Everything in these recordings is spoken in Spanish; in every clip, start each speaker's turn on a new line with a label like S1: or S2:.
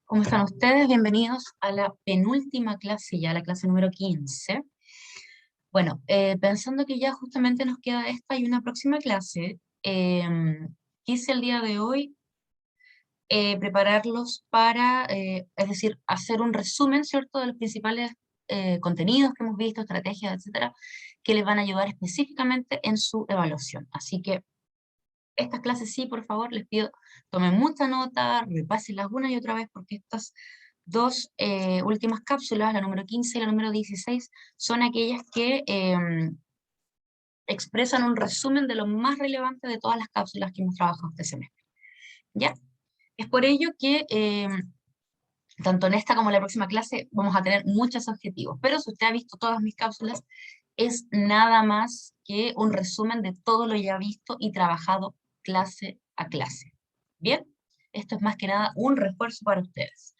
S1: ¿Cómo están ustedes? Bienvenidos a la penúltima clase, ya la clase número 15. Bueno, pensando que ya justamente nos queda esta y una próxima clase, quise el día de hoy prepararlos para, es decir, hacer un resumen, ¿cierto?, de los principales contenidos que hemos visto, estrategias, etcétera, que les van a ayudar específicamente en su evaluación. Así que estas clases sí, por favor, les pido, tomen mucha nota, repásenlas una y otra vez, porque estas dos últimas cápsulas, la número 15 y la número 16, son aquellas que expresan un resumen de lo más relevante de todas las cápsulas que hemos trabajado este semestre. ¿Ya? Es por ello que tanto en esta como en la próxima clase vamos a tener muchos objetivos, pero si usted ha visto todas mis cápsulas, es nada más que un resumen de todo lo ya visto y trabajado clase a clase. ¿Bien? Esto es más que nada un refuerzo para ustedes.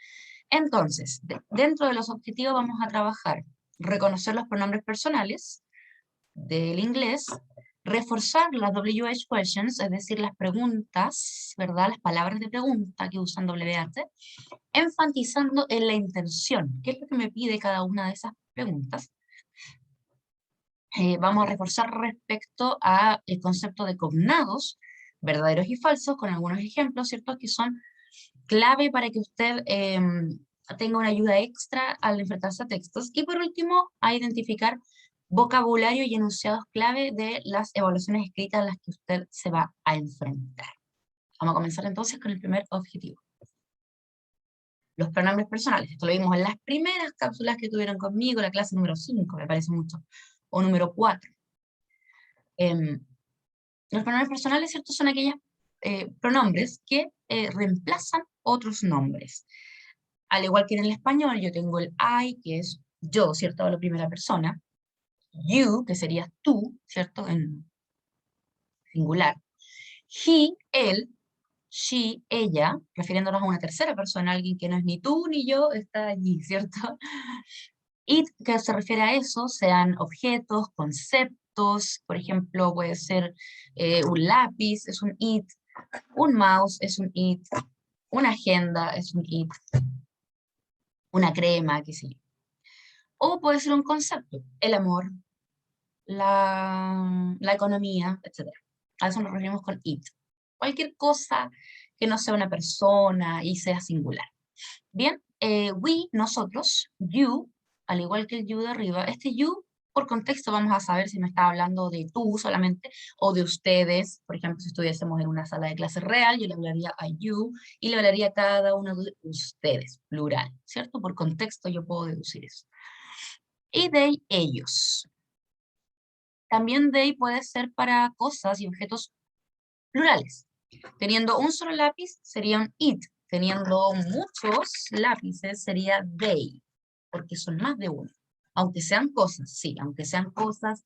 S1: Entonces, dentro de los objetivos vamos a trabajar reconocer los pronombres personales del inglés, reforzar las WH questions, es decir, las preguntas, ¿verdad? Las palabras de pregunta que usan WH, enfatizando en la intención, qué es lo que me pide cada una de esas preguntas. Vamos a reforzar respecto al concepto de cognados, verdaderos y falsos, con algunos ejemplos, ¿cierto?, que son clave para que usted tenga una ayuda extra al enfrentarse a textos. Y por último, a identificar vocabulario y enunciados clave de las evaluaciones escritas a las que usted se va a enfrentar. Vamos a comenzar entonces con el primer objetivo. Los pronombres personales. Esto lo vimos en las primeras cápsulas que tuvieron conmigo, la clase número 5, me parece mucho, o número 4. Los pronombres personales, ¿cierto?, son aquellos pronombres que reemplazan otros nombres. Al igual que en el español, yo tengo el I, que es yo, ¿cierto?, a la primera persona. You, que sería tú, ¿cierto?, en singular. He, él. She, ella, refiriéndonos a una tercera persona, alguien que no es ni tú ni yo, está allí, ¿cierto? It, que se refiere a eso, sean objetos, conceptos, por ejemplo, puede ser un lápiz, es un it, un mouse es un it, una agenda es un it, una crema, qué sé yo. O puede ser un concepto, el amor, la economía, etc. A eso nos referimos con it. Cualquier cosa que no sea una persona y sea singular. Bien, we, nosotros, you, al igual que el you de arriba, este you, por contexto vamos a saber si me está hablando de tú solamente o de ustedes. Por ejemplo, si estuviésemos en una sala de clase real, yo le hablaría a you y le hablaría a cada uno de ustedes, plural, ¿cierto? Por contexto yo puedo deducir eso. Y they, ellos. También they puede ser para cosas y objetos plurales. Teniendo un solo lápiz sería un it. Teniendo muchos lápices sería they, porque son más de uno. Aunque sean cosas, sí, aunque sean cosas,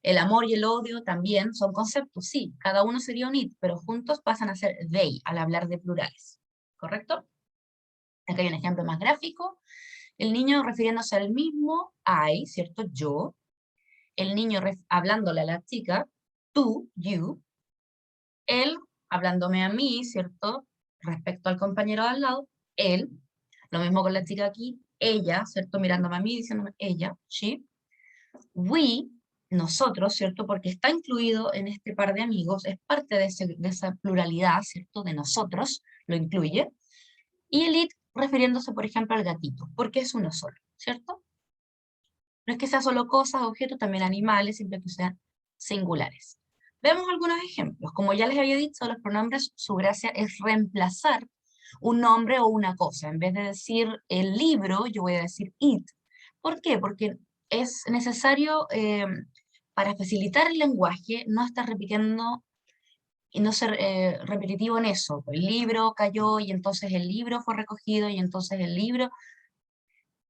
S1: el amor y el odio también son conceptos, sí, cada uno sería un it, pero juntos pasan a ser they al hablar de plurales. ¿Correcto? Acá hay un ejemplo más gráfico. El niño refiriéndose al mismo I, ¿cierto? Yo. El niño hablándole a la chica, tú, you. Él hablándome a mí, ¿cierto? Respecto al compañero de al lado, él. Lo mismo con la chica aquí, ella, ¿cierto? Mirándome a mí, diciéndome ella, she. We, nosotros, ¿cierto? Porque está incluido en este par de amigos, es parte de esa pluralidad, ¿cierto? De nosotros, lo incluye. Y el it refiriéndose, por ejemplo, al gatito, porque es uno solo, ¿cierto? No es que sea solo cosas, objetos, también animales, siempre que sean singulares. Vemos algunos ejemplos. Como ya les había dicho, los pronombres, su gracia es reemplazar un nombre o una cosa. En vez de decir el libro, yo voy a decir it. ¿Por qué? Porque es necesario, para facilitar el lenguaje, no estar repitiendo y no ser repetitivo en eso. El libro cayó y entonces el libro fue recogido y entonces el libro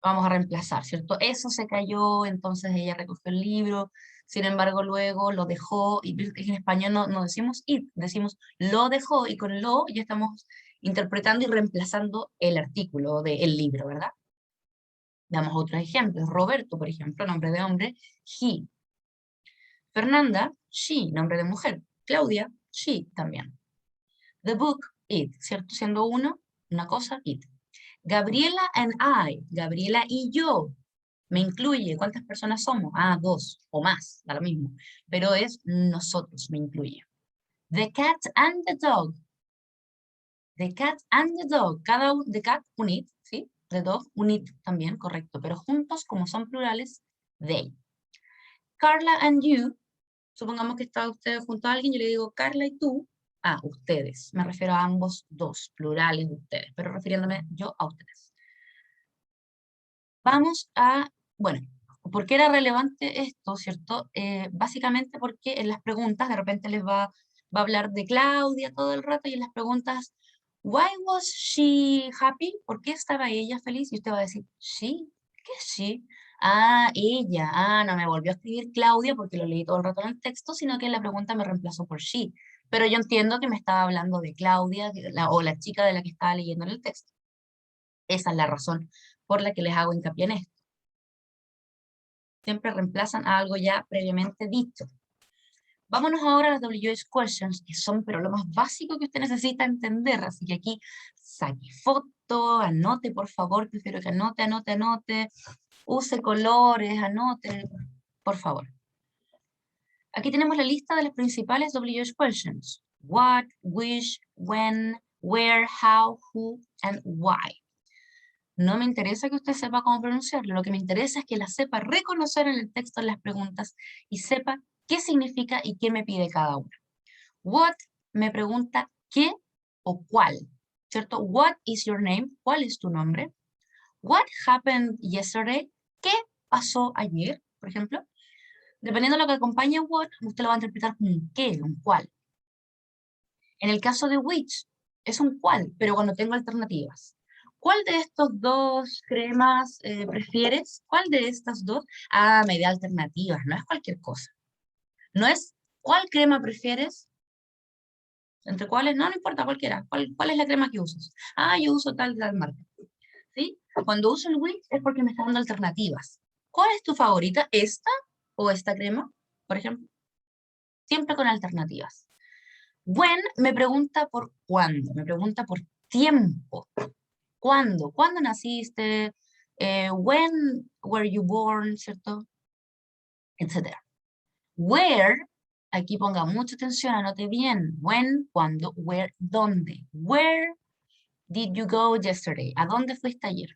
S1: vamos a reemplazar, ¿cierto? Eso se cayó, entonces ella recogió el libro, sin embargo luego lo dejó, y en español no decimos it, decimos lo dejó, y con lo ya estamos interpretando y reemplazando el artículo del libro, ¿verdad? Damos otros ejemplos. Roberto, por ejemplo, nombre de hombre, he. Fernanda, she, nombre de mujer. Claudia, she también. The book, it, ¿cierto? Siendo uno, una cosa, it. Gabriela and I, Gabriela y yo, me incluye. ¿Cuántas personas somos? Ah, 2 o más, da lo mismo. Pero es nosotros, me incluye. The cat and the dog. The cat and the dog. Cada uno, the cat, un it, ¿sí? The dog, un it también, correcto. Pero juntos, como son plurales, they. Carla and you. Supongamos que está usted junto a alguien, yo le digo Carla y tú. Ah, ustedes. Me refiero a ambos dos, plurales de ustedes, pero refiriéndome yo a ustedes. Vamos a, bueno, ¿por qué era relevante esto, cierto? Básicamente porque en las preguntas de repente les va a hablar de Claudia todo el rato y en las preguntas, why was she happy? ¿Por qué estaba ella feliz? Y usted va a decir, she, ¿qué es she? Ah, ella, no me volvió a escribir Claudia porque lo leí todo el rato en el texto, sino que la pregunta me reemplazó por she. Pero yo entiendo que me estaba hablando de Claudia o la chica de la que estaba leyendo en el texto. Esa es la razón por la que les hago hincapié en esto. Siempre reemplazan a algo ya previamente dicho. Vámonos ahora a las WH questions, que son pero lo más básico que usted necesita entender. Así que aquí saque foto, anote por favor, prefiero que anote. Use colores, anote, por favor. Aquí tenemos la lista de las principales WH questions. What, which, when, where, how, who, and why. No me interesa que usted sepa cómo pronunciarlo, lo que me interesa es que la sepa reconocer en el texto de las preguntas y sepa qué significa y qué me pide cada una. What me pregunta qué o cuál, ¿cierto? What is your name? ¿Cuál es tu nombre? What happened yesterday? ¿Qué pasó ayer, por ejemplo? Dependiendo de lo que acompaña what, usted lo va a interpretar como un qué, un cuál. En el caso de which, es un cuál, pero cuando tengo alternativas. ¿Cuál de estos dos cremas prefieres? ¿Cuál de estas dos? Ah, me da alternativas, no es cualquier cosa. No es ¿cuál crema prefieres? ¿Entre cuáles? No, no importa, cualquiera. ¿Cuál es la crema que usas? Ah, yo uso tal marca. ¿Sí? Cuando uso el which es porque me está dando alternativas. ¿Cuál es tu favorita? ¿Esta o esta crema? Por ejemplo. Siempre con alternativas. When me pregunta por cuándo, me pregunta por tiempo. ¿Cuándo? ¿Cuándo naciste? When were you born? ¿Cierto? Etcétera. Where, aquí ponga mucha atención, anote bien. When, cuándo, where, dónde. Where did you go yesterday? ¿A dónde fuiste ayer?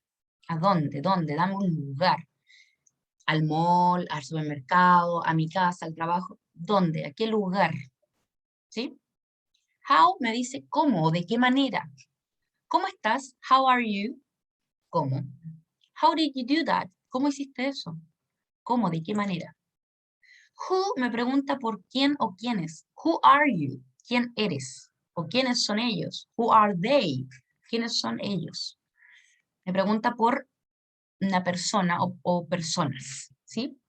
S1: ¿A dónde? ¿Dónde? Dame un lugar. Al mall, al supermercado, a mi casa, al trabajo. ¿Dónde? ¿A qué lugar? ¿Sí? How me dice cómo o de qué manera. ¿Cómo estás? How are you? ¿Cómo? How did you do that? ¿Cómo hiciste eso? ¿Cómo? ¿De qué manera? Who me pregunta por quién o quiénes. Who are you? ¿Quién eres? ¿O quiénes son ellos? Who are they? ¿Quiénes son ellos? Me pregunta por una persona o personas, ¿sí?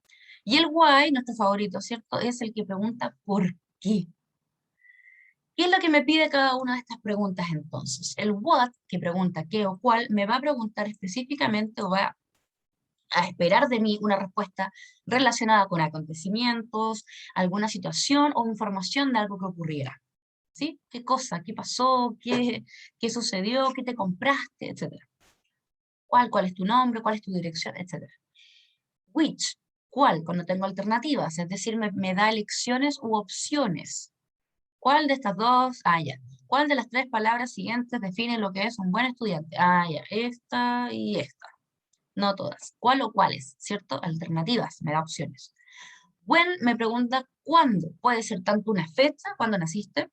S1: Y el why, nuestro favorito, ¿cierto? Es el que pregunta por qué. ¿Qué es lo que me pide cada una de estas preguntas entonces? El what, que pregunta qué o cuál, me va a preguntar específicamente o va a esperar de mí una respuesta relacionada con acontecimientos, alguna situación o información de algo que ocurriera. ¿Sí? ¿Qué cosa? ¿Qué pasó? ¿Qué sucedió? ¿Qué te compraste? Etcétera. ¿Cuál es tu nombre? ¿Cuál es tu dirección? Etcétera. Which, ¿cuál? Cuando tengo alternativas, es decir, me da elecciones u opciones. ¿Cuál de estas dos? Ah, ya. ¿Cuál de las tres palabras siguientes define lo que es un buen estudiante? Ah, ya. Esta y esta. No todas. ¿Cuál o cuáles? ¿Cierto? Alternativas. Me da opciones. When me pregunta cuándo. Puede ser tanto una fecha, cuándo naciste.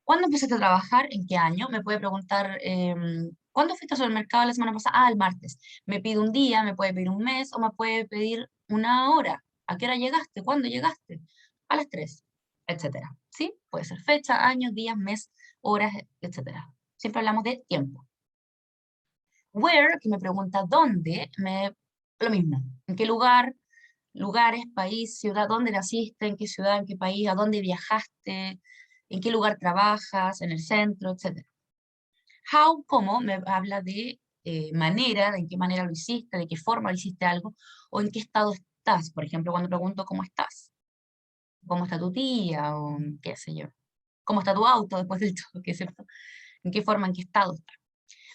S1: ¿Cuándo empezaste a trabajar? ¿En qué año? Me puede preguntar, ¿cuándo fuiste al supermercado la semana pasada? Ah, el martes. Me pide un día, me puede pedir un mes o me puede pedir una hora. ¿A qué hora llegaste? ¿Cuándo llegaste? A las 3, etcétera. ¿Sí? Puede ser fecha, años, días, mes, horas, etcétera. Siempre hablamos de tiempo. Where, que me pregunta dónde, lo mismo. ¿En qué lugar? Lugares, país, ciudad, dónde naciste, en qué ciudad, en qué país, a dónde viajaste, en qué lugar trabajas, en el centro, etc. How, cómo, me habla de manera, de en qué manera lo hiciste, de qué forma lo hiciste algo, o en qué estado estás. Por ejemplo, cuando pregunto cómo estás, cómo está tu tía, o qué sé yo, cómo está tu auto después del choque, ¿cierto? En qué forma, en qué estado está.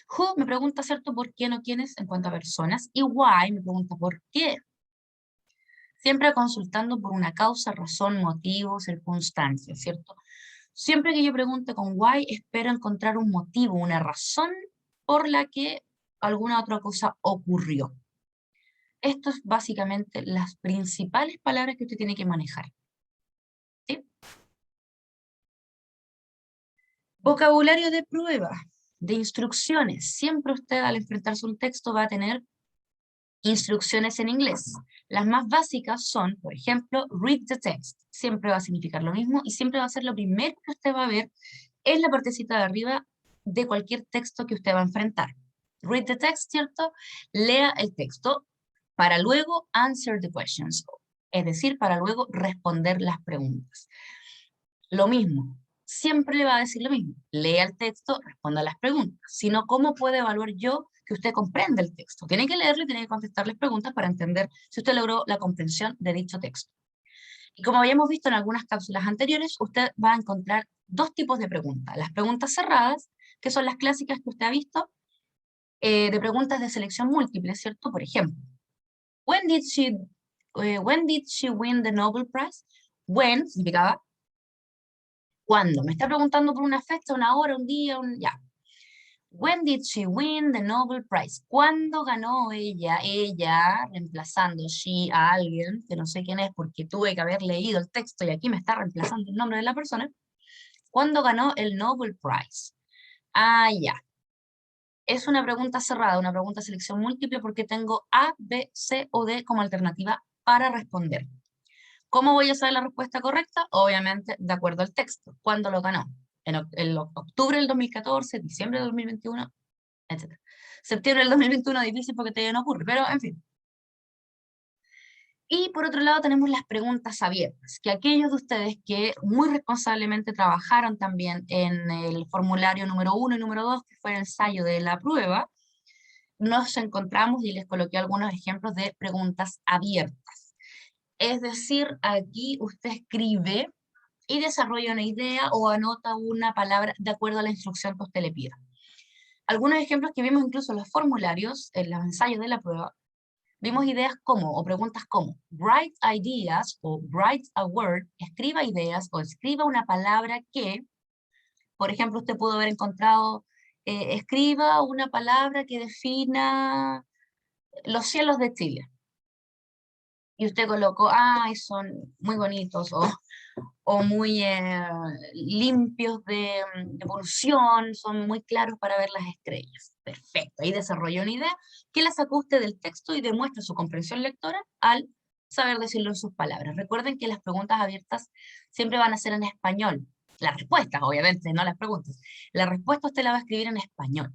S1: Who me pregunta, ¿cierto?, por quién o quiénes en cuanto a personas. Y why me pregunta por qué. Siempre consultando por una causa, razón, motivo, circunstancia, ¿cierto? Siempre que yo pregunte con why, espero encontrar un motivo, una razón por la que alguna otra cosa ocurrió. Esto es básicamente las principales palabras que usted tiene que manejar. ¿Sí? Vocabulario de prueba, de instrucciones. Siempre usted al enfrentarse a un texto va a tener instrucciones en inglés. Las más básicas son, por ejemplo, read the text. Siempre va a significar lo mismo y siempre va a ser lo primero que usted va a ver en la partecita de arriba de cualquier texto que usted va a enfrentar. Read the text, ¿cierto? Lea el texto para luego answer the questions. Es decir, para luego responder las preguntas. Lo mismo, siempre le va a decir lo mismo. Lea el texto, responda las preguntas. Si no, ¿cómo puedo evaluar yo que usted comprende el texto? Tiene que leerlo y tiene que contestarles preguntas para entender si usted logró la comprensión de dicho texto. Y como habíamos visto en algunas cápsulas anteriores, usted va a encontrar dos tipos de preguntas. Las preguntas cerradas, que son las clásicas que usted ha visto, de preguntas de selección múltiple, ¿cierto? Por ejemplo, when did she win the Nobel Prize? When significaba ¿cuándo? Me está preguntando por una fecha, una hora, un día, ya. When did she win the Nobel Prize? ¿Cuándo ganó ella, reemplazando she a alguien, que no sé quién es porque tuve que haber leído el texto y aquí me está reemplazando el nombre de la persona? ¿Cuándo ganó el Nobel Prize? Ah, ya. Es una pregunta cerrada, una pregunta de selección múltiple porque tengo A, B, C o D como alternativa para responder. ¿Cómo voy a saber la respuesta correcta? Obviamente, de acuerdo al texto. ¿Cuándo lo ganó? En octubre del 2014, diciembre del 2021, etc. Septiembre del 2021 difícil porque todavía no ocurre, pero en fin. Y por otro lado tenemos las preguntas abiertas, que aquellos de ustedes que muy responsablemente trabajaron también en el formulario número 1 y número 2, que fue el ensayo de la prueba, nos encontramos y les coloqué algunos ejemplos de preguntas abiertas. Es decir, aquí usted escribe y desarrolla una idea o anota una palabra de acuerdo a la instrucción que usted le pida. Algunos ejemplos que vimos incluso en los formularios, en los ensayos de la prueba, vimos ideas como, o preguntas como, write ideas o write a word, escriba ideas o escriba una palabra que, por ejemplo, usted pudo haber encontrado, escriba una palabra que defina los cielos de Chile. Y usted colocó, ay, son muy bonitos, o muy limpios de polución, son muy claros para ver las estrellas. Perfecto, ahí desarrolló una idea que la sacó usted del texto y demuestra su comprensión lectora al saber decirlo en sus palabras. Recuerden que las preguntas abiertas siempre van a ser en español. Las respuestas, obviamente, no las preguntas. La respuesta usted la va a escribir en español.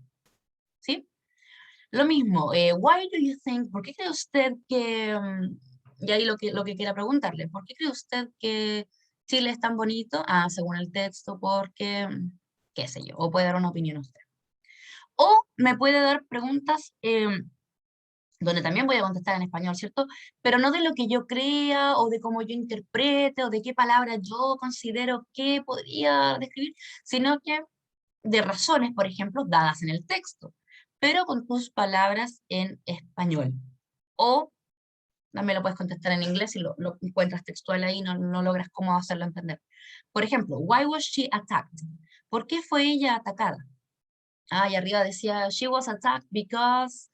S1: ¿Sí? Lo mismo, why do you think, ¿por qué cree usted que, y ahí lo que quiera preguntarle, ¿por qué cree usted que Chile es tan bonito? Ah, según el texto, porque, qué sé yo, o puede dar una opinión usted. O me puede dar preguntas donde también voy a contestar en español, ¿cierto? Pero no de lo que yo crea, o de cómo yo interprete, o de qué palabra yo considero que podría describir, sino que de razones, por ejemplo, dadas en el texto, pero con tus palabras en español. O también lo puedes contestar en inglés y lo encuentras textual ahí, no logras cómo hacerlo entender. Por ejemplo, why was she attacked? ¿Por qué fue ella atacada? Ah, y arriba decía, she was attacked because,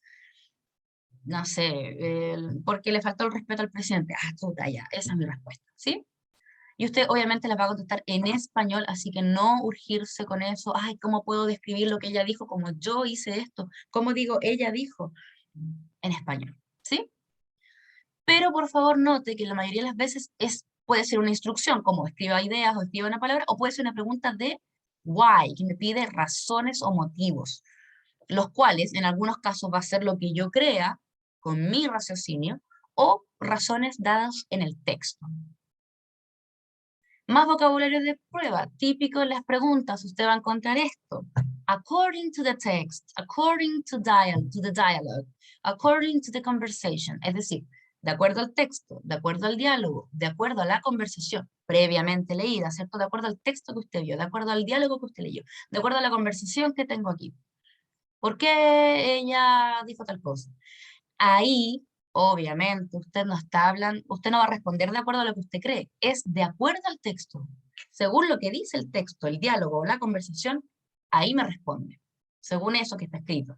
S1: no sé, porque le faltó el respeto al presidente. Ah, chuta, ya, esa es mi respuesta, ¿sí? Y usted obviamente la va a contestar en español, así que no urgirse con eso. Ay, ¿cómo puedo describir lo que ella dijo? Como yo hice esto. ¿Cómo digo ella dijo? En español, ¿sí? Pero por favor note que la mayoría de las veces puede ser una instrucción, como escriba ideas o escriba una palabra, o puede ser una pregunta de why, que me pide razones o motivos, los cuales en algunos casos va a ser lo que yo crea con mi raciocinio, o razones dadas en el texto. Más vocabulario de prueba, típico de las preguntas, usted va a encontrar esto. According to the text, according to the dialogue, according to the conversation. Es decir, de acuerdo al texto, de acuerdo al diálogo, de acuerdo a la conversación previamente leída, ¿cierto? De acuerdo al texto que usted vio, de acuerdo al diálogo que usted leyó, de acuerdo a la conversación que tengo aquí. ¿Por qué ella dijo tal cosa? Ahí, obviamente, usted no está hablando, usted no va a responder de acuerdo a lo que usted cree, es de acuerdo al texto. Según lo que dice el texto, el diálogo o la conversación, ahí me responde, según eso que está escrito.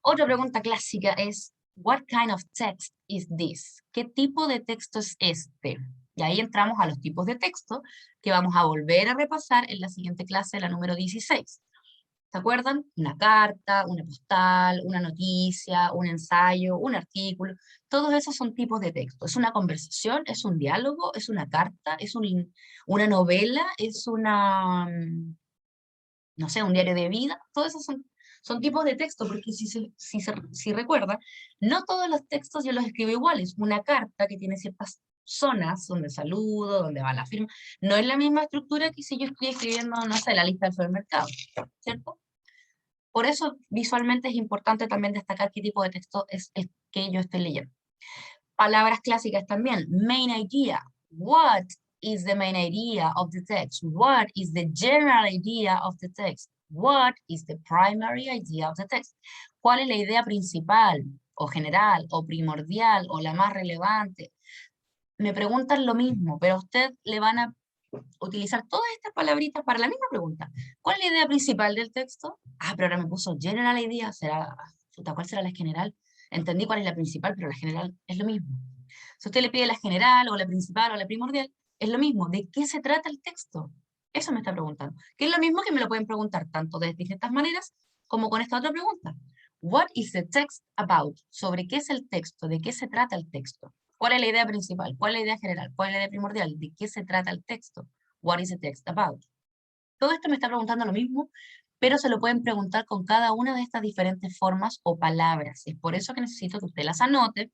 S1: Otra pregunta clásica es, what kind of text is this? ¿Qué tipo de texto es este? Y ahí entramos a los tipos de texto que vamos a volver a repasar en la siguiente clase, la número 16. ¿Se acuerdan? Una carta, una postal, una noticia, un ensayo, un artículo. Todos esos son tipos de texto. Es una conversación, es un diálogo, es una carta, es una novela, es no sé, un diario de vida. Todos esos son tipos de texto, porque si recuerda, no todos los textos yo los escribo iguales. Una carta que tiene ciertas zonas donde saludo, donde va la firma, no es la misma estructura que si yo estoy escribiendo, no sé, la lista del supermercado, ¿cierto? Por eso visualmente es importante también destacar qué tipo de texto es el que yo estoy leyendo. Palabras clásicas también. Main idea. What is the main idea of the text? What is the general idea of the text? What is the primary idea of the text? ¿Cuál es la idea principal o general o primordial o la más relevante? Me preguntan lo mismo, pero a usted le van a utilizar todas estas palabritas para la misma pregunta. ¿Cuál es la idea principal del texto? Ah, pero ahora me puso general idea, ¿cuál será la general? Entendí cuál es la principal, pero la general es lo mismo. Si usted le pide la general, o la principal, o la primordial, es lo mismo. ¿De qué se trata el texto? Eso me está preguntando. Que es lo mismo que me lo pueden preguntar tanto de distintas maneras, como con esta otra pregunta. What is the text about? ¿Sobre qué es el texto? ¿De qué se trata el texto? ¿Cuál es la idea principal? ¿Cuál es la idea general? ¿Cuál es la idea primordial? ¿De qué se trata el texto? What is the text about? Todo esto me está preguntando lo mismo, pero se lo pueden preguntar con cada una de estas diferentes formas o palabras. Es por eso que necesito que usted las anote,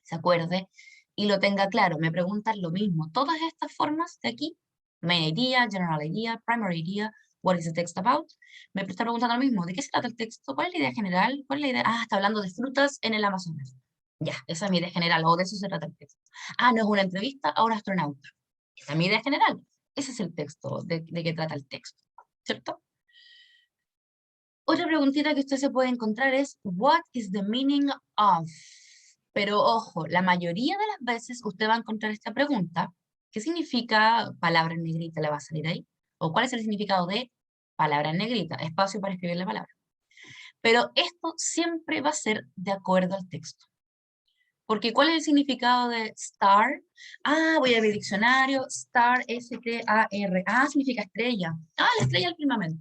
S1: se acuerde y lo tenga claro. Me preguntan lo mismo. Todas estas formas de aquí, main idea, general idea, primary idea, what is the text about, me está preguntando lo mismo. ¿De qué se trata el texto? ¿Cuál es la idea general? ¿Cuál es la idea? Ah, está hablando de frutas en el Amazonas. Ya, esa es mi idea general, o de eso se trata el texto. Ah, no es una entrevista a un astronauta. Esa es mi idea general. Ese es el texto, de qué trata el texto, ¿cierto? Otra preguntita que usted se puede encontrar es, what is the meaning of? Pero ojo, la mayoría de las veces usted va a encontrar esta pregunta, ¿qué significa palabra en negrita? ¿Le va a salir ahí? ¿O cuál es el significado de palabra en negrita? Espacio para escribir la palabra. Pero esto siempre va a ser de acuerdo al texto. Porque ¿cuál es el significado de star? Ah, voy a mi diccionario, star, S-T-A-R. Ah, significa estrella. Ah, la estrella del firmamento.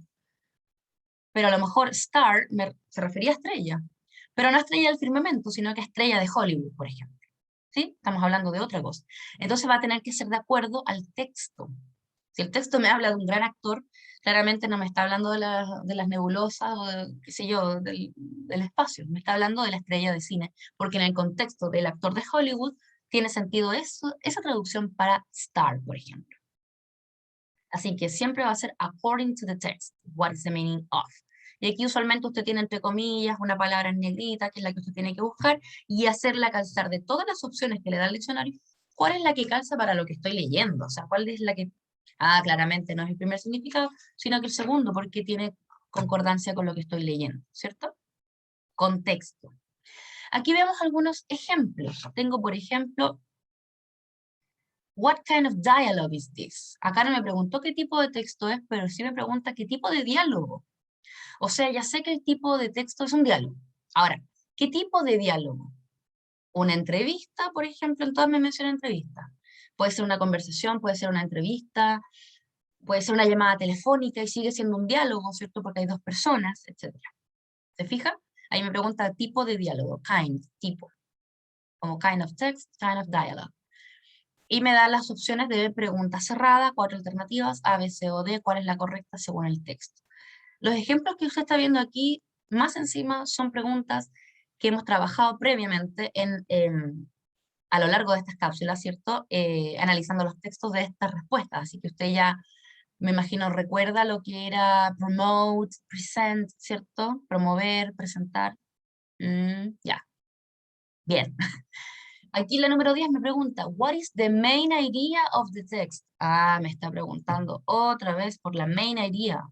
S1: Pero a lo mejor star se refería a estrella, pero no estrella del firmamento, sino que estrella de Hollywood, por ejemplo. ¿Sí? Estamos hablando de otra cosa. Entonces va a tener que ser de acuerdo al texto. Si el texto me habla de un gran actor, claramente no me está hablando de las nebulosas o, qué sé yo, del espacio. Me está hablando de la estrella de cine, porque en el contexto del actor de Hollywood tiene sentido eso, esa traducción para star, por ejemplo. Así que siempre va a ser according to the text. What is the meaning of? Y aquí usualmente usted tiene entre comillas una palabra en negrita, que es la que usted tiene que buscar, y hacerla calzar de todas las opciones que le da el diccionario. ¿Cuál es la que calza para lo que estoy leyendo? O sea, ¿cuál es la que... Ah, claramente no es el primer significado, sino que el segundo, porque tiene concordancia con lo que estoy leyendo, ¿cierto? Contexto. Aquí vemos algunos ejemplos. Tengo, por ejemplo, what kind of dialogue is this? Acá no me preguntó qué tipo de texto es, pero sí me pregunta qué tipo de diálogo. O sea, ya sé que el tipo de texto es un diálogo. Ahora, ¿qué tipo de diálogo? Una entrevista, por ejemplo, en todas me menciona entrevista. Puede ser una conversación, puede ser una entrevista, puede ser una llamada telefónica y sigue siendo un diálogo, ¿cierto? Porque hay dos personas, etc. ¿Se fija? Ahí me pregunta tipo de diálogo, kind, tipo. Como kind of text, kind of dialogue. Y me da las opciones de pregunta cerrada, 4 alternativas, A, B, C o D, cuál es la correcta según el texto. Los ejemplos que usted está viendo aquí, más encima, son preguntas que hemos trabajado previamente a lo largo de estas cápsulas, ¿cierto? Analizando los textos de estas respuestas. Así que usted ya, me imagino, recuerda lo que era promote, present, ¿cierto? Promover, presentar. Ya, bien. Aquí la número 10 me pregunta, what is the main idea of the text? Ah, me está preguntando otra vez por la main idea.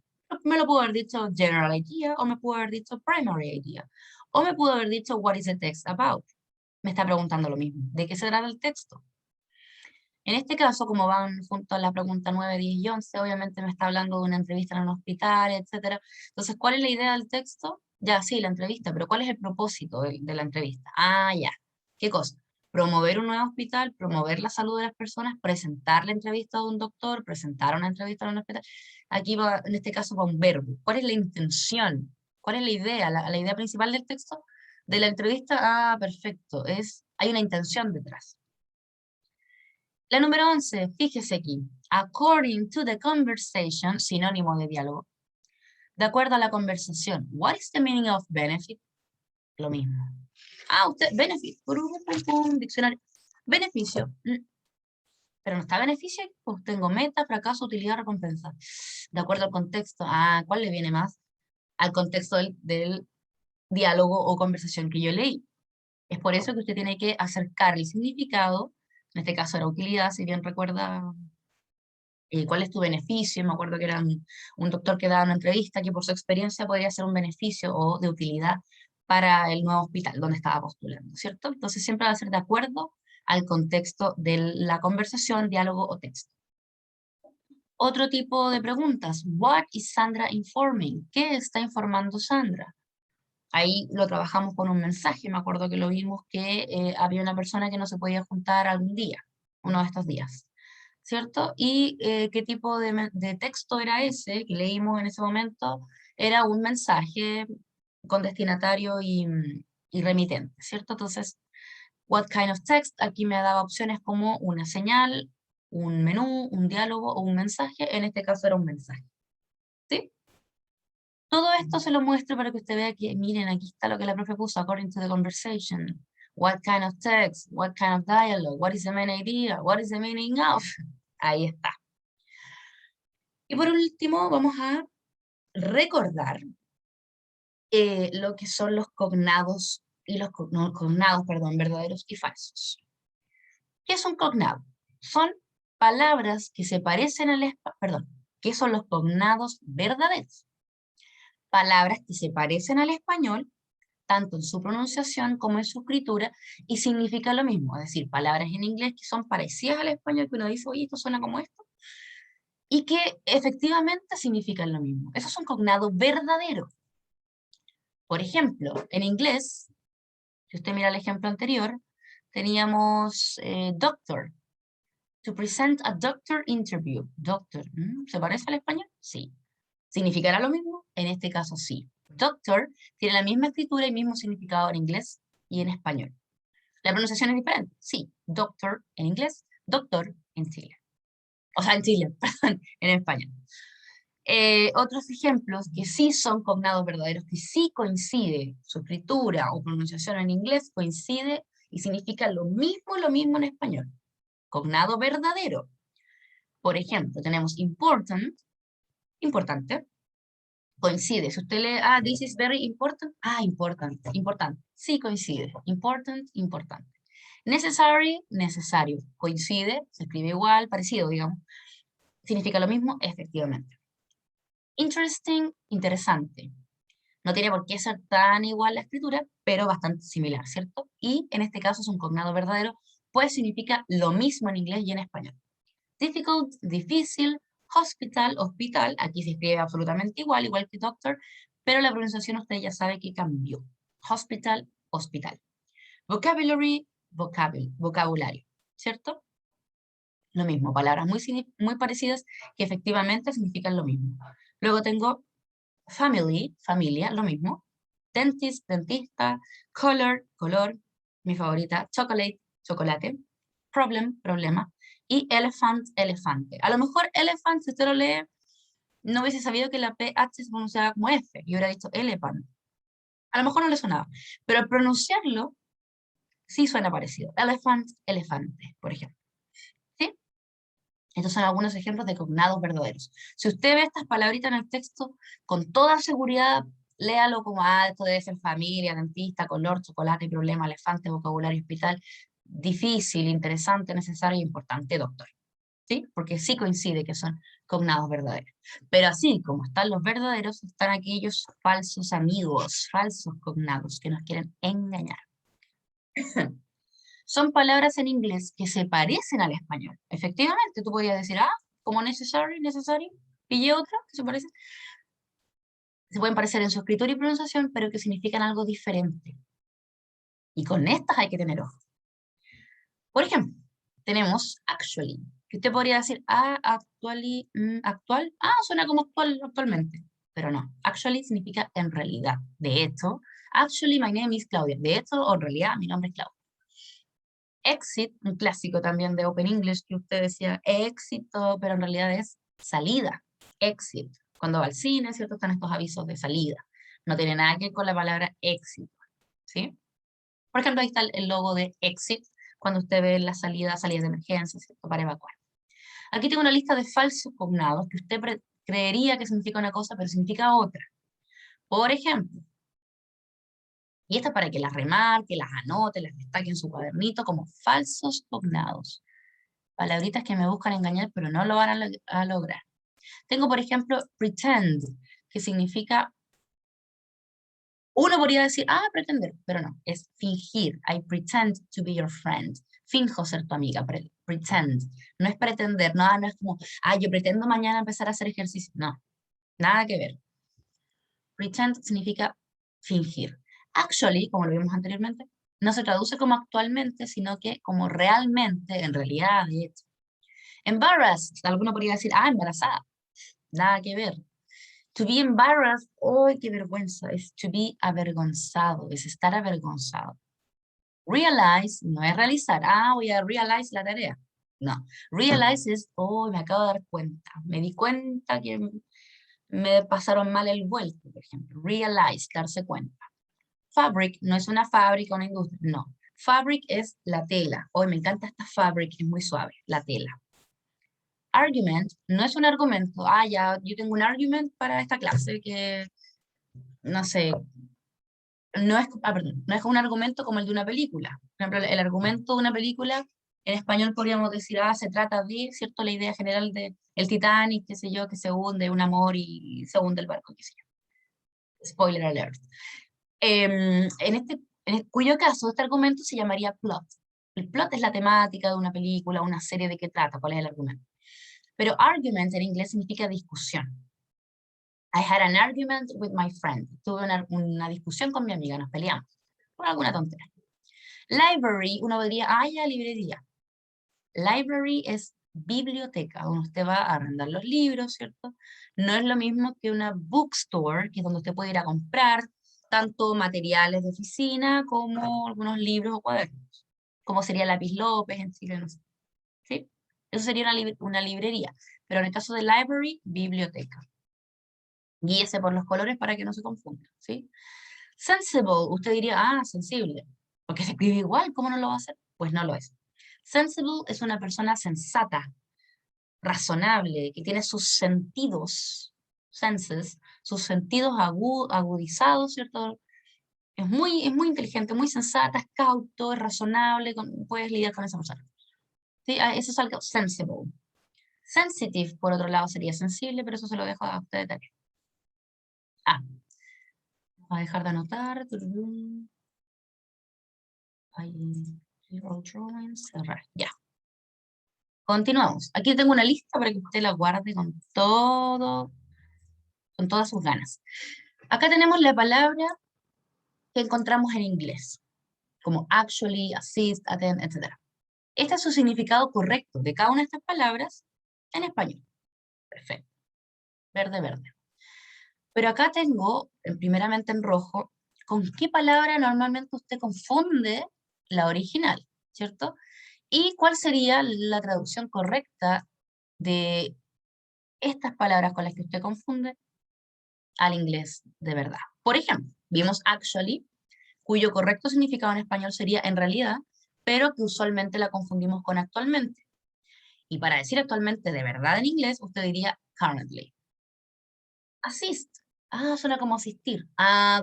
S1: Me lo pudo haber dicho general idea, o me pudo haber dicho primary idea, o me pudo haber dicho what is the text about. Me está preguntando lo mismo. ¿De qué se trata el texto? En este caso, como van junto a la pregunta 9, 10 y 11, obviamente me está hablando de una entrevista en un hospital, etcétera. Entonces, ¿cuál es la idea del texto? Ya, sí, la entrevista, pero ¿cuál es el propósito de la entrevista? Ah, ya. ¿Qué cosa? Promover un nuevo hospital, promover la salud de las personas, presentar la entrevista de un doctor, presentar una entrevista en un hospital. Aquí va, en este caso, va un verbo. ¿Cuál es la intención? ¿Cuál es la idea? La idea principal del texto de la entrevista. Ah, perfecto. Hay una intención detrás. La número 11, fíjese aquí. According to the conversation, sinónimo de diálogo. De acuerdo a la conversación. What is the meaning of benefit? Lo mismo. Ah, usted, benefit. Diccionario. Beneficio. Pero no está beneficio aquí, pues tengo meta, fracaso, utilidad, recompensa. De acuerdo al contexto. Ah, ¿cuál le viene más? Al contexto del diálogo o conversación que yo leí. Es por eso que usted tiene que acercar el significado, en este caso era utilidad, si bien recuerda cuál es tu beneficio. Me acuerdo que era un doctor que daba una entrevista que por su experiencia podría ser un beneficio o de utilidad para el nuevo hospital donde estaba postulando, ¿cierto? Entonces siempre va a ser de acuerdo al contexto de la conversación, diálogo o texto. Otro tipo de preguntas. What is Sandra informing? ¿Qué está informando Sandra? Ahí lo trabajamos con un mensaje. Me acuerdo que lo vimos que había una persona que no se podía juntar algún día, uno de estos días, ¿cierto? Y qué tipo de texto era ese que leímos en ese momento. Era un mensaje con destinatario y remitente, ¿cierto? Entonces, what kind of text, aquí me daba opciones como una señal, un menú, un diálogo o un mensaje. En este caso era un mensaje, ¿sí? Todo esto se lo muestro para que usted vea que, miren, aquí está lo que la profe puso, according to the conversation. What kind of text? What kind of dialogue? What is the main idea? What is the meaning of? Ahí está. Y por último, vamos a recordar lo que son los cognados y los no, cognados, perdón, verdaderos y falsos. ¿Qué es un cognado? Son palabras que se parecen al perdón, ¿qué son los cognados verdaderos? Palabras que se parecen al español, tanto en su pronunciación como en su escritura, y significan lo mismo, es decir, palabras en inglés que son parecidas al español, que uno dice, oye, esto suena como esto, y que efectivamente significan lo mismo. Eso es un cognado verdadero. Por ejemplo, en inglés, si usted mira el ejemplo anterior, teníamos doctor. To present a doctor interview. Doctor, ¿se parece al español? Sí. ¿Significará lo mismo? En este caso sí. Doctor tiene la misma escritura y mismo significado en inglés y en español. ¿La pronunciación es diferente? Sí. Doctor en inglés, doctor en Chile. O sea, en Chile, perdón, en español. Otros ejemplos que sí son cognados verdaderos, que sí coincide su escritura o pronunciación en inglés, coincide y significa lo mismo en español. Cognado verdadero. Por ejemplo, tenemos important, importante, coincide. Si usted lee, this is very important, importante. Sí coincide. Important, importante. Necessary, necesario. Coincide, se escribe igual, parecido, digamos. Significa lo mismo, efectivamente. Interesting, interesante. No tiene por qué ser tan igual la escritura, pero bastante similar, ¿cierto? Y en este caso es un cognado verdadero, pues significa lo mismo en inglés y en español. Difficult, difícil, hospital, hospital, aquí se escribe absolutamente igual que doctor, pero la pronunciación usted ya sabe que cambió. Hospital, hospital. Vocabulary, vocabulario, ¿cierto? Lo mismo, palabras muy parecidas que efectivamente significan lo mismo. Luego tengo family, familia, lo mismo. Dentist, dentista. Color, color, mi favorita. Chocolate, chocolate. Problem, problema. Y elephant, elefante. A lo mejor elephant, si usted lo lee, no hubiese sabido que la PH se pronunciaba como F, y hubiera dicho elephant. A lo mejor no le sonaba, pero al pronunciarlo, sí suena parecido. Elephant, elefante, por ejemplo. ¿Sí? Estos son algunos ejemplos de cognados verdaderos. Si usted ve estas palabritas en el texto, con toda seguridad, léalo como, esto debe ser familia, dentista, color, chocolate, problema, elefante, vocabulario, hospital. Difícil, interesante, necesario e importante, doctor. ¿sí? Porque sí coincide que son cognados verdaderos. Pero así como están los verdaderos, están aquellos falsos amigos, falsos cognados que nos quieren engañar. Son palabras en inglés que se parecen al español. Efectivamente, tú podrías decir, como necessary, necessary, pillé otra que se parece. Se pueden parecer en su escritura y pronunciación, pero que significan algo diferente. Y con estas hay que tener ojo. Por ejemplo, tenemos actually, que usted podría decir, actually, actual, suena como actual, actualmente, pero no, actually significa en realidad. De hecho, actually my name is Claudia. De hecho, o en realidad, mi nombre es Claudia. Exit, un clásico también de Open English, que usted decía éxito, pero en realidad es salida. Exit. Cuando va al cine, ¿cierto? Están estos avisos de salida. No tiene nada que ver con la palabra éxito, ¿sí? Por ejemplo, ahí está el logo de exit, cuando usted ve las salidas de emergencia, ¿cierto? Para evacuar. Aquí tengo una lista de falsos cognados que usted creería que significa una cosa, pero significa otra. Por ejemplo, y esto es para que las remarque, las anote, las destaque en su cuadernito como falsos cognados. Palabritas que me buscan engañar, pero no lo van a lograr. Tengo, por ejemplo, pretend, que significa, uno podría decir, pretender, pero no, es fingir. I pretend to be your friend. Finjo ser tu amiga, pretend. No es pretender, no es como, yo pretendo mañana empezar a hacer ejercicio. No, nada que ver. Pretend significa fingir. Actually, como lo vimos anteriormente, no se traduce como actualmente, sino que como realmente, en realidad, de hecho. Embarrassed, alguno podría decir, embarazada. Nada que ver. To be embarrassed, ¡ay, qué vergüenza! Es to be avergonzado, es estar avergonzado. Realize no es realizar, voy a realize la tarea. No, realize es, me acabo de dar cuenta, me di cuenta que me pasaron mal el vuelto, por ejemplo. Realize, darse cuenta. Fabric no es una fábrica, una industria, no. Fabric es la tela. Hoy me encanta esta fabric, es muy suave, la tela. Argument no es un argumento. Ya, yo tengo un argument para esta clase que, no sé, no es un argumento como el de una película. Por ejemplo, el argumento de una película, en español podríamos decir, se trata de, ¿cierto? La idea general de el Titanic, qué sé yo, que se hunde un amor y se hunde el barco, qué sé yo. Spoiler alert. Cuyo caso, este argumento se llamaría plot. El plot es la temática de una película, una serie, de qué trata, cuál es el argumento. Pero argument en inglés significa discusión. I had an argument with my friend. Tuve una discusión con mi amiga, nos peleamos por alguna tontería. Library, uno diría, ya, librería. Library es biblioteca, donde usted va a arrendar los libros, ¿cierto? No es lo mismo que una bookstore, que es donde usted puede ir a comprar tanto materiales de oficina como algunos libros o cuadernos, como sería Lápiz López en Chile, no sé. ¿Sí? Eso sería una librería. Pero en el caso de library, biblioteca. Guíese por los colores para que no se confunda, ¿sí? Sensible, usted diría, sensible, porque se escribe igual, ¿cómo no lo va a hacer? Pues no lo es. Sensible es una persona sensata, razonable, que tiene sus sentidos, senses, sus sentidos agudizados, ¿cierto? Es muy inteligente, muy sensata, es cauto, es razonable, puedes lidiar con esa persona. ¿Sí? Eso es algo sensible. Sensitive, por otro lado, sería sensible, pero eso se lo dejo a usted de tarea. Voy a dejar de anotar. Cerrar. Ya. Continuamos. Aquí tengo una lista para que usted la guarde con todas sus ganas. Acá tenemos la palabra que encontramos en inglés, como actually, assist, attend, etc. Este es su significado correcto de cada una de estas palabras en español. Perfecto. Verde, verde. Pero acá tengo, primeramente en rojo, con qué palabra normalmente usted confunde la original, ¿cierto? ¿Y cuál sería la traducción correcta de estas palabras con las que usted confunde al inglés de verdad? Por ejemplo, vimos actually, cuyo correcto significado en español sería en realidad, pero que usualmente la confundimos con actualmente. Y para decir actualmente de verdad en inglés, usted diría currently. Assist. Suena como asistir.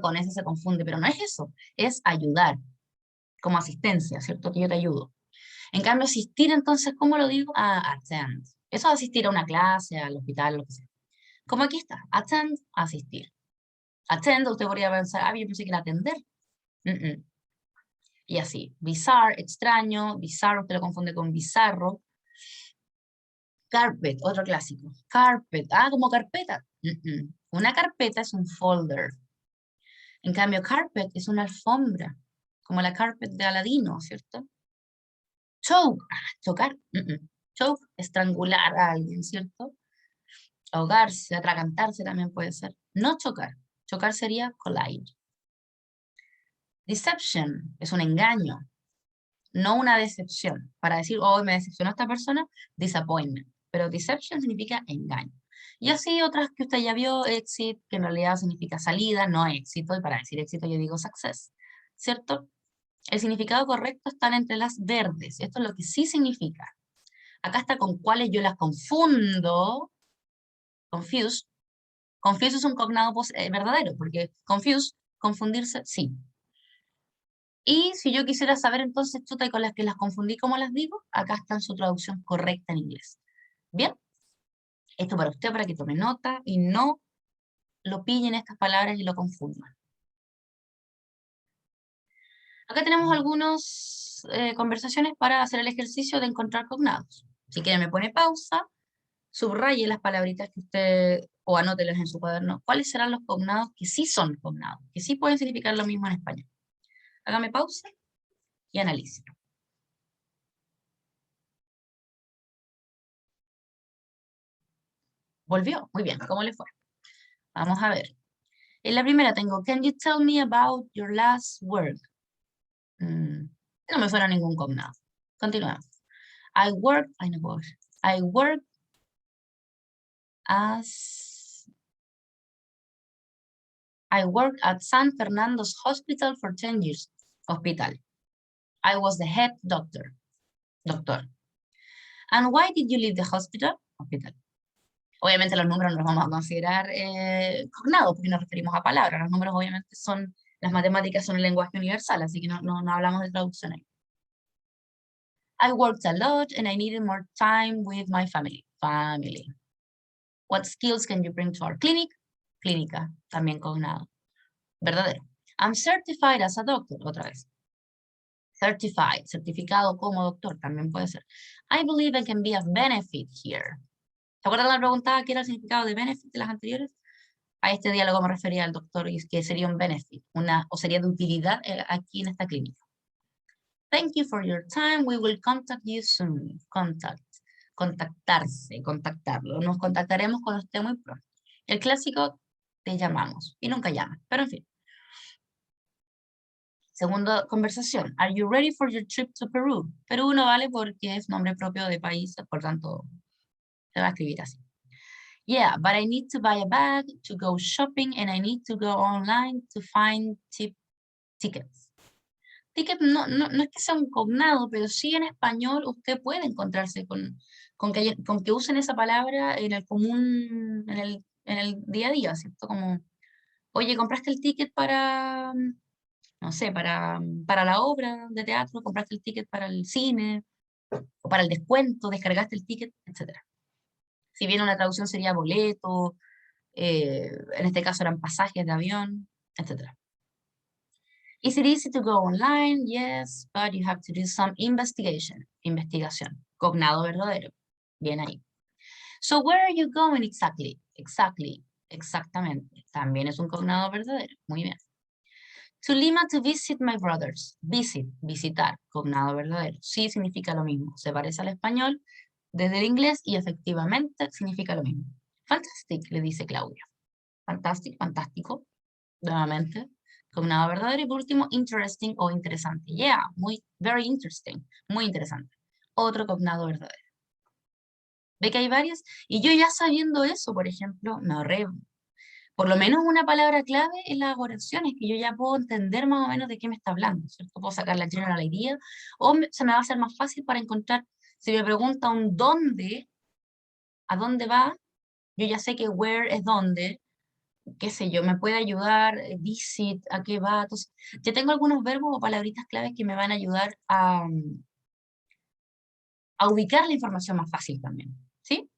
S1: Con eso se confunde, pero no es eso. Es ayudar, como asistencia, ¿cierto? Que yo te ayudo. En cambio, asistir, entonces, ¿cómo lo digo? Attend. Eso es asistir a una clase, al hospital, lo que sea. Como aquí está, attend, asistir. Attend, usted podría pensar, yo pensé que era atender. Mm, mm. Y así, bizarre, extraño, bizarro, usted lo confunde con bizarro. Carpet, otro clásico. Carpet, como carpeta. Una carpeta es un folder. En cambio, carpet es una alfombra, como la carpet de Aladino, ¿cierto? Choke, chocar. Choke, estrangular a alguien, ¿cierto? Ahogarse, atragantarse también puede ser. No chocar. Chocar sería collide. Deception es un engaño, no una decepción. Para decir, oh, me decepcionó esta persona, disappointment. Pero deception significa engaño. Y así otras que usted ya vio, exit, que en realidad significa salida, no éxito. Y para decir éxito yo digo success, ¿cierto? El significado correcto están entre las verdes. Esto es lo que sí significa. Acá está con cuáles yo las confundo. Confuse. Confuse es un cognado verdadero, porque confuse, confundirse, sí. Y si yo quisiera saber entonces, chuta, y con las que las confundí, ¿cómo las digo? Acá está en su traducción correcta en inglés. Bien, esto para usted, para que tome nota y no lo pillen estas palabras y lo confundan. Acá tenemos algunas conversaciones para hacer el ejercicio de encontrar cognados. Si quiere me pone pausa, subraye las palabritas que usted, o anótelas en su cuaderno, cuáles serán los cognados que sí son cognados, que sí pueden significar lo mismo en español. Hágame pausa y analice. Volvió, muy bien, ¿cómo le fue? Vamos a ver. En la primera tengo, can you tell me about your last work? No me suena ningún cognado. Continuamos. I work as I worked at San Fernando's Hospital for 10 years. Hospital. I was the head doctor. Doctor. And why did you leave the hospital? Hospital. Obviamente los números no los vamos a considerar cognados porque nos referimos a palabras. Los números obviamente son, las matemáticas son el lenguaje universal, así que no hablamos de traducción ahí. I worked a lot and I needed more time with my family. Family. What skills can you bring to our clinic? Clínica, también cognado. Verdadero. I'm certified as a doctor, otra vez. Certified, certificado como doctor, también puede ser. I believe I can be of benefit here. ¿Se acuerdan la pregunta qué era el significado de benefit de las anteriores? A este diálogo me refería al doctor y que sería un benefit, o sería de utilidad aquí en esta clínica. Thank you for your time. We will contact you soon. Contactarse, contactarlo. Nos contactaremos con usted muy pronto. El clásico, te llamamos. Y nunca llama, pero en fin. Segunda conversación. Are you ready for your trip to Peru? Perú no vale porque es nombre propio de país, por tanto, se va a escribir así. Yeah, but I need to buy a bag to go shopping and I need to go online to find tickets. Ticket no es que sea un cognado, pero sí en español usted puede encontrarse con que usen esa palabra en el común, en el día a día, ¿cierto? Como, oye, ¿compraste el ticket para, no sé, para la obra de teatro? ¿Compraste el ticket para el cine? ¿O para el descuento? ¿Descargaste el ticket? Etcétera. Si bien una traducción sería boleto, en este caso eran pasajes de avión, etcétera. Is it easy to go online? Yes, but you have to do some investigation. Investigación. Cognado verdadero. Bien ahí. So where are you going exactly? Exactly. Exactamente. También es un cognado verdadero. Muy bien. To Lima to visit my brothers. Visit, visitar. Cognado verdadero. Sí significa lo mismo. Se parece al español desde el inglés y efectivamente significa lo mismo. Fantastic, le dice Claudia. Fantastic, fantástico. Nuevamente. Cognado verdadero y por último, interesting o interesante. Yeah, very interesting, muy interesante. Otro cognado verdadero. ¿Ve que hay varias? Y yo ya sabiendo eso, por ejemplo, me ahorré por lo menos una palabra clave en las oraciones, que yo ya puedo entender más o menos de qué me está hablando, ¿cierto? Puedo sacar la general idea, o se me va a hacer más fácil para encontrar, si me pregunta un dónde, a dónde va, yo ya sé que where es dónde, qué sé yo, me puede ayudar, visit, a qué va. Entonces, ya tengo algunos verbos o palabritas claves que me van a ayudar a ubicar la información más fácil también, ¿sí?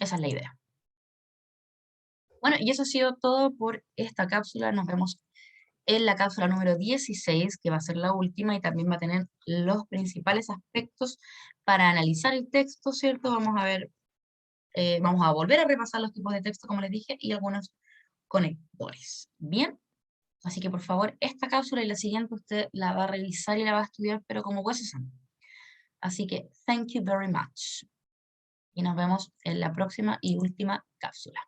S1: Esa es la idea. Bueno, y eso ha sido todo por esta cápsula. Nos vemos en la cápsula número 16, que va a ser la última y también va a tener los principales aspectos para analizar el texto, ¿cierto? Vamos a ver, vamos a volver a repasar los tipos de texto, como les dije, y algunos conectores. Bien, así que por favor, esta cápsula y la siguiente usted la va a revisar y la va a estudiar, pero como hueso santo. Así que, thank you very much. Y nos vemos en la próxima y última cápsula.